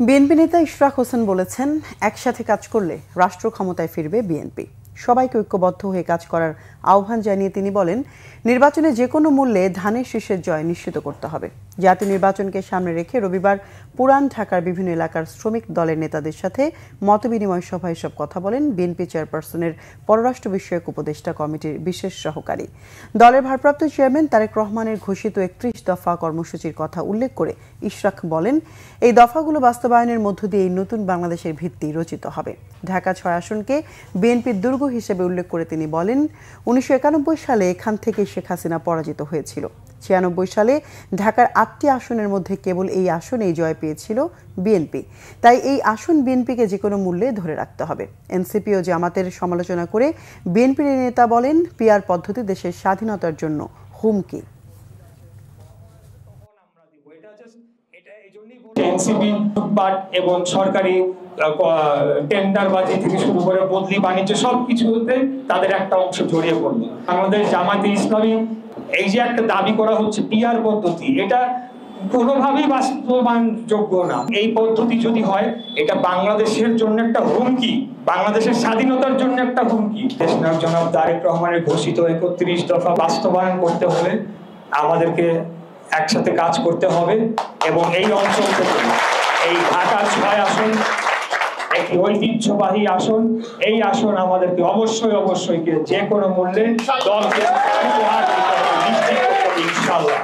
BNP নেতা ইশরাক হোসেন বলেছেন, একসাথে কাজ করলে রাষ্ট্র ক্ষমতায় ফিরবে বিএনপি। সবাইকে ঐক্যবদ্ধ হয়ে কাজ করার আহ্বান জানিয়ে তিনি বলেন, নির্বাচনে যে কোনো মূল্যে ধানের শীষের জয় নিশ্চিত করতে হবে। জাতীয় নির্বাচনকে সামনে রেখে রবিবার পুরান ঢাকার বিভিন্ন এলাকার শ্রমিক দলের নেতাদের সাথে মতবিনিময় সভায় এসব কথা বলেন বিএনপি চেয়ারপারসনের পররাষ্ট্র বিষয়ক উপদেষ্টা কমিটির বিশেষ সহকারী। দলের ভারপ্রাপ্ত চেয়ারম্যান তারেক রহমানের ঘোষিত ৩১ দফা কর্মসূচির কথা উল্লেখ করে ইশরাক বলেন, এই দফাগুলো বাস্তবায়নের মধ্য দিয়ে এই নতুন বাংলাদেশের ভিত্তি রচিত হবে। ঢাকা ৬ আসনকে বিএনপির দুর্গ হিসেবে উল্লেখ করে তিনি বলেন, ১৯৯১ সালে এখান থেকে শেখ হাসিনা পরাজিত হয়েছিল। ৯৬ সালে ঢাকার ৮টি আসনের মধ্যে কেবল এই আসনেই জয় পেয়েছিল বিএনপি। তাই এই আসন বিএনপিকে যে কোনো মূল্যে ধরে রাখতে হবে। এনসিপি ও জামাতের সমালোচনা করে বিএনপির নেতা বলেন, পিআর পদ্ধতি দেশের স্বাধীনতার জন্য হুমকি। এনসিপি লুটপাট এবং সরকারি টেন্ডারবাজি থেকে শুরু করে বদলি বাণিজ্য সবকিছুতে তাদের একটা অংশ জড়িয়ে পড়লো। আমাদের জামাতে ইসলামী এই যে একটা দাবি করা হচ্ছে পিআর পদ্ধতি, এটা কোনোভাবেই বাস্তবায়নযোগ্য না। এই পদ্ধতি যদি হয়, এটা বাংলাদেশের জন্য একটা হুমকি, বাংলাদেশের স্বাধীনতার জন্য একটা হুমকি। দেশনায়ক জনাব তারেক রহমানের ঘোষিত ৩১ দফা বাস্তবায়ন করতে হলে আমাদেরকে একসাথে কাজ করতে হবে এবং এই অঞ্চল থেকে এই ঢাকার ৬ আসন একটি ঐতিহ্যবাহী আসন, এই আসন আমাদেরকে অবশ্যই যে কোনো মূল্যে দলকে নিশ্চিত করতে হবে ইনশাআল্লাহ।